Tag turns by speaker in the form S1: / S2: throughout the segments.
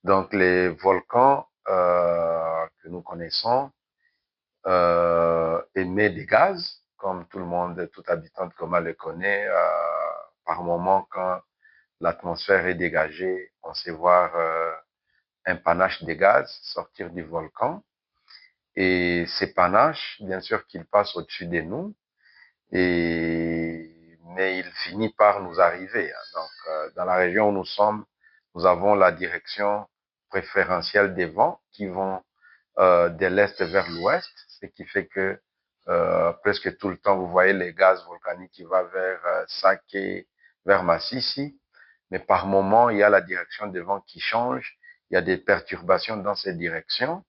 S1: Donc, les volcans que nous connaissons émettent des gaz, comme tout le monde, tout habitant de Goma le connaît. Par moment, quand l'atmosphère est dégagée, on sait voir un panache de gaz sortir du volcan. Et ces panaches, bien sûr qu'ils passent au-dessus de nous, mais il finit par nous arriver. Donc, dans la région où nous sommes, nous avons la direction préférentielle des vents qui vont de l'est vers l'ouest, ce qui fait que presque tout le temps, vous voyez les gaz volcaniques qui vont vers Saké, vers Massissi, mais par moment, il y a la direction des vents qui change, il y a des perturbations dans cette direction,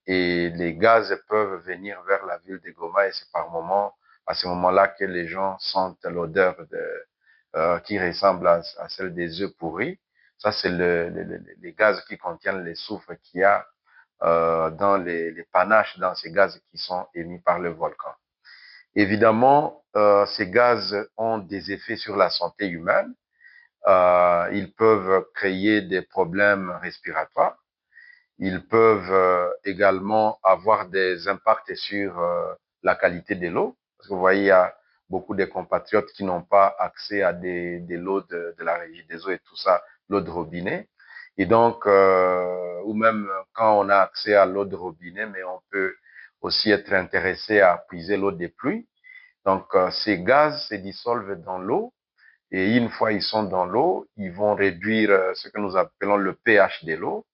S1: et les gaz peuvent venir vers la ville de Goma, et c'est par moment, à ce moment-là, que les gens sentent l'odeur qui ressemble à celle des œufs pourris. Ça, c'est les gaz qui contiennent les soufres qu'il y a dans les panaches, dans ces gaz qui sont émis par le volcan. Évidemment, ces gaz ont des effets sur la santé humaine. Ils peuvent créer des problèmes respiratoires. Ils peuvent également avoir des impacts sur la qualité de l'eau. Parce que vous voyez, il y a beaucoup de compatriotes qui n'ont pas accès à de l'eau de la régie des eaux et tout ça, l'eau de robinet. Et donc, ou même quand on a accès à l'eau de robinet, mais on peut aussi être intéressé à puiser l'eau des pluies. Donc, ces gaz se dissolvent dans l'eau et une fois ils sont dans l'eau, ils vont réduire ce que nous appelons le pH de l'eau.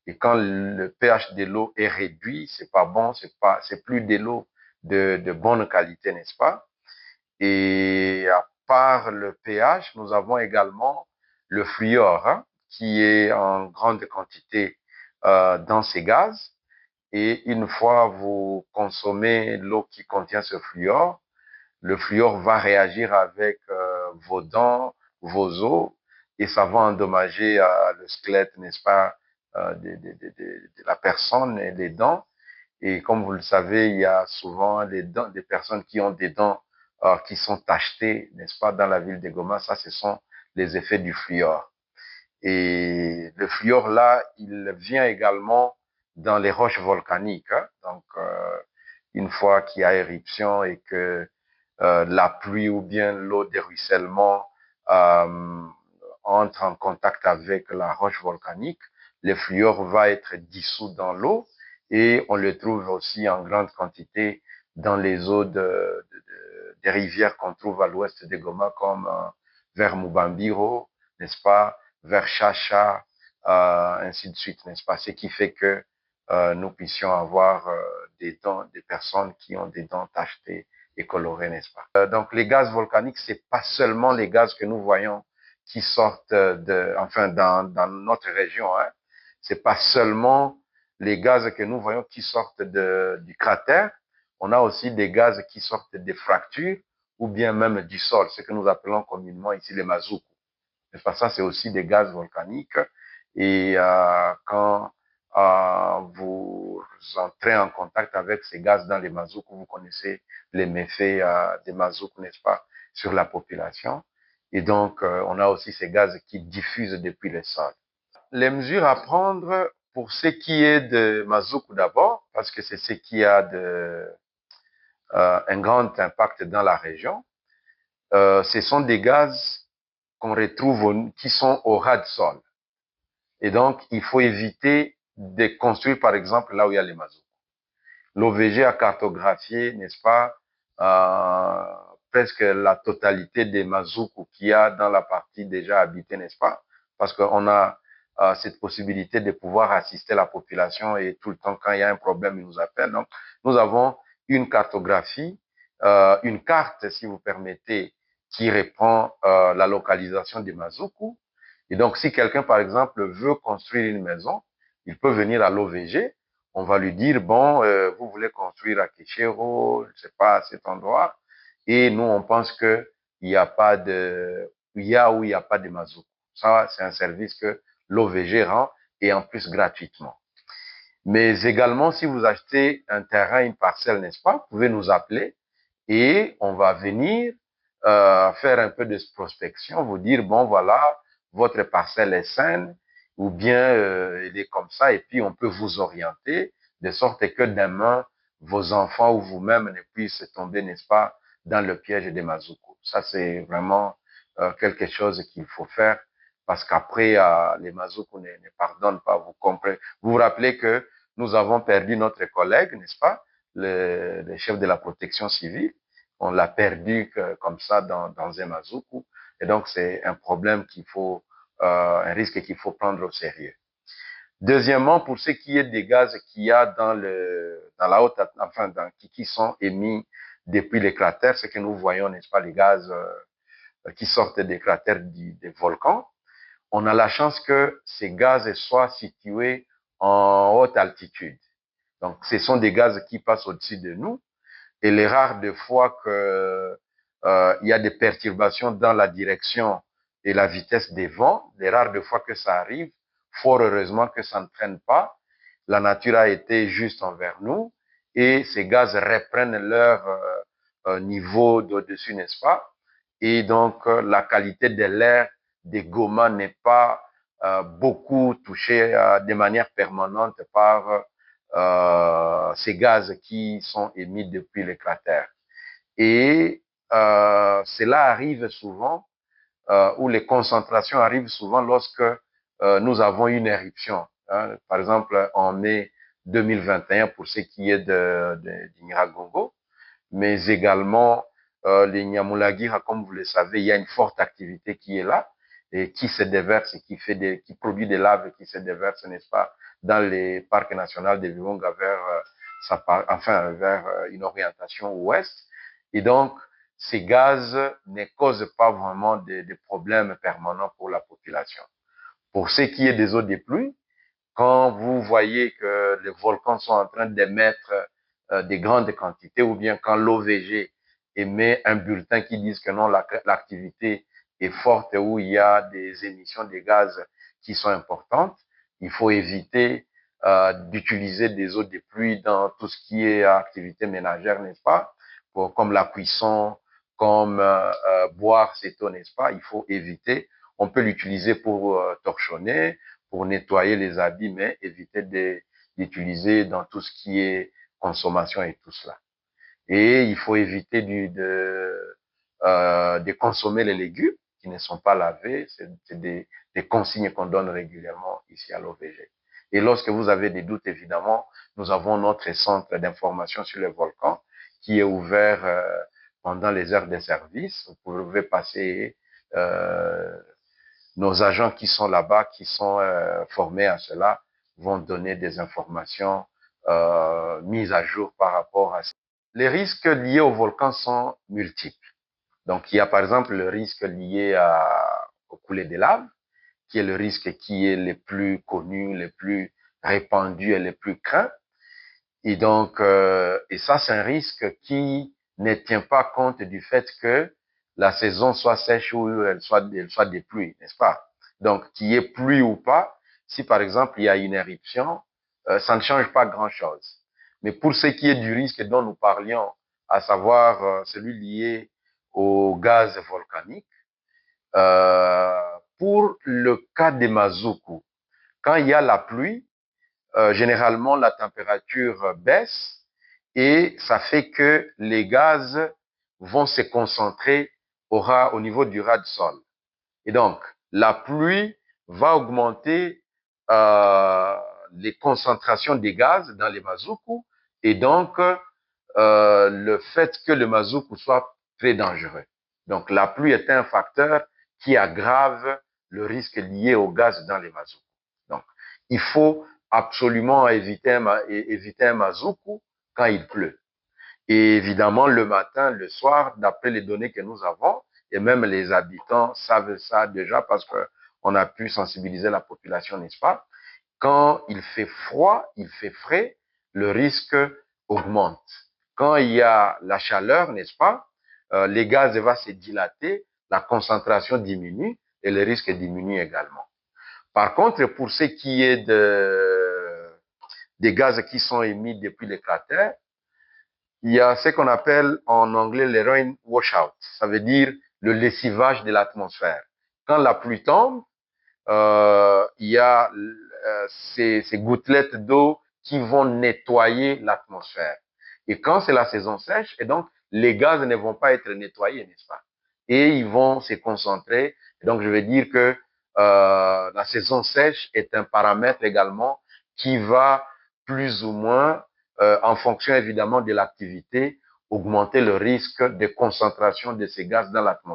S1: Et quand le pH de l'eau est réduit, c'est pas bon, c'est plus de l'eau de bonne qualité, n'est-ce pas? Et à part le pH, nous avons également le fluor, hein, qui est en grande quantité dans ces gaz. Et une fois vous consommez l'eau qui contient ce fluor, le fluor va réagir avec vos dents, vos os, et ça va endommager le squelette, n'est-ce pas, de la personne et les dents. Et comme vous le savez, il y a souvent les dents, des personnes qui ont des dents qui sont tachetées, n'est-ce pas, dans la ville de Goma. Ça, ce sont les effets du fluor. Et le fluor, là, il vient également dans les roches volcaniques. Hein. Donc, une fois qu'il y a éruption et que la pluie ou bien l'eau de ruissellement euh, entre en contact avec la roche volcanique, le fluor va être dissous dans l'eau et on le trouve aussi en grande quantité dans les eaux des rivières qu'on trouve à l'ouest de Goma comme vers Mubambiro, n'est-ce pas, vers Chacha, ainsi de suite, n'est-ce pas, ce qui fait que nous puissions avoir des personnes qui ont des dents tachetées et colorées, n'est-ce pas. Donc les gaz volcaniques, c'est pas seulement les gaz que nous voyons qui sortent dans notre région, hein. C'est pas seulement les gaz que nous voyons qui sortent du cratère. On a aussi des gaz qui sortent des fractures ou bien même du sol, ce que nous appelons communément ici les mazoukou. N'est-ce pas? Ça, c'est aussi des gaz volcaniques. Et quand vous entrez en contact avec ces gaz dans les mazouks, vous connaissez les méfaits des mazouks, n'est-ce pas, sur la population. Et donc, on a aussi ces gaz qui diffusent depuis le sol. Les mesures à prendre pour ce qui est de mazouk d'abord, parce que c'est ce qui a un grand impact dans la région, ce sont des gaz qu'on retrouve qui sont au ras de sol. Et donc, il faut éviter de construire, par exemple, là où il y a les mazouks. L'OVG a cartographié, n'est-ce pas, presque la totalité des mazouks qu'il y a dans la partie déjà habitée, n'est-ce pas? Parce qu'on a cette possibilité de pouvoir assister la population et tout le temps, quand il y a un problème, ils nous appellent. Donc, nous avons une cartographie, une carte, si vous permettez, qui reprend la localisation des mazouks. Et donc, si quelqu'un, par exemple, veut construire une maison, il peut venir à l'OVG. On va lui dire, bon, vous voulez construire à Keshero, je ne sais pas, à cet endroit. Et nous, on pense que il n'y a pas de, il y a ou il n'y a pas de mazout. Ça, c'est un service que l'OVG rend et en plus gratuitement. Mais également, si vous achetez un terrain, une parcelle, n'est-ce pas, vous pouvez nous appeler et on va venir faire un peu de prospection, vous dire, bon, voilà, votre parcelle est saine ou bien il est comme ça, et puis on peut vous orienter, de sorte que demain, vos enfants ou vous-même ne puissent tomber, n'est-ce pas, dans le piège des Mazoukous. Ça, c'est vraiment quelque chose qu'il faut faire, parce qu'après, les Mazoukous ne pardonnent pas, vous comprenez. Vous vous rappelez que nous avons perdu notre collègue, n'est-ce pas, le chef de la protection civile. On l'a perdu comme ça dans un Mazoukou. Et donc, c'est un problème un risque qu'il faut prendre au sérieux. Deuxièmement, pour ce qui est des gaz qu'il y a dans la haute, enfin, qui sont émis depuis les cratères, ce que nous voyons, n'est-ce pas, les gaz qui sortent des cratères des volcans, on a la chance que ces gaz soient situés en haute altitude. Donc, ce sont des gaz qui passent au-dessus de nous. Et les rares de fois que il y a des perturbations dans la direction et la vitesse des vents, les rares de fois que ça arrive, fort heureusement que ça ne traîne pas. La nature a été juste envers nous et ces gaz reprennent leur niveau d'au-dessus, n'est-ce pas? Et donc, la qualité de l'air des Goma n'est pas beaucoup touchée de manière permanente par ces gaz qui sont émis depuis les cratères. Et cela arrive souvent, ou les concentrations arrivent souvent lorsque nous avons une éruption. Hein. Par exemple, en mai 2021, pour ce qui est du Nyiragongo, mais également les Nyamulagira, comme vous le savez, il y a une forte activité qui est là et qui se déverse, qui produit des laves qui se déversent, n'est-ce pas, dans les parcs nationaux de Virunga vers une orientation ouest. Et donc, ces gaz ne causent pas vraiment de problèmes permanents pour la population. Pour ce qui est des eaux de pluie, quand vous voyez que les volcans sont en train d'émettre des grandes quantités, ou bien quand l'OVG émet un bulletin qui dit que non, l'activité est forte, où il y a des émissions de gaz qui sont importantes, il faut éviter d'utiliser des eaux de pluie dans tout ce qui est activité ménagère, n'est-ce pas, comme la cuisson, comme boire cette eau, n'est-ce pas, il faut éviter. On peut l'utiliser pour torchonner, pour nettoyer les habits, mais éviter d'utiliser dans tout ce qui est consommation et tout cela. Et il faut éviter de consommer les légumes qui ne sont pas lavés. C'est des consignes qu'on donne régulièrement ici à l'OVG. Et lorsque vous avez des doutes, évidemment, nous avons notre centre d'information sur les volcans qui est ouvert pendant les heures de service. Vous pouvez passer nos agents qui sont là-bas, qui sont formés à cela, vont donner des informations mises à jour par rapport à ça. Les risques liés au volcan sont multiples. Donc, il y a par exemple le risque lié au coulée des laves, qui est le risque qui est le plus connu, le plus répandu et le plus craint. Et donc, et ça, c'est un risque qui ne tient pas compte du fait que la saison soit sèche ou elle soit des pluies, n'est-ce pas? Donc, qu'il y ait pluie ou pas, si par exemple il y a une éruption, ça ne change pas grand-chose. Mais pour ce qui est du risque dont nous parlions, à savoir celui lié au gaz volcanique, pour le cas des Mazoukous, quand il y a la pluie, généralement la température baisse et ça fait que les gaz vont se concentrer au niveau du ras du sol. Et donc, la pluie va augmenter les concentrations des gaz dans les Mazoukous et donc le fait que le Mazoukou soit très dangereux. Donc, la pluie est un facteur qui aggrave le risque lié au gaz dans les Mazoukous. Donc, il faut absolument éviter un Mazoukou quand il pleut. Et évidemment, le matin, le soir, d'après les données que nous avons, et même les habitants savent ça déjà parce qu'on a pu sensibiliser la population, n'est-ce pas? Quand il fait froid, il fait frais, le risque augmente. Quand il y a la chaleur, n'est-ce pas? Les gaz vont se dilater, la concentration diminue et le risque diminue également. Par contre, pour ce qui est des gaz qui sont émis depuis les cratères, il y a ce qu'on appelle en anglais le rain washout. Ça veut dire le lessivage de l'atmosphère. Quand la pluie tombe, il y a ces gouttelettes d'eau qui vont nettoyer l'atmosphère. Et quand c'est la saison sèche, et donc les gaz ne vont pas être nettoyés, n'est-ce pas? Et ils vont se concentrer. Et donc je vais dire que la saison sèche est un paramètre également qui va plus ou moins, en fonction évidemment de l'activité, augmenter le risque de concentration de ces gaz dans l'atmosphère.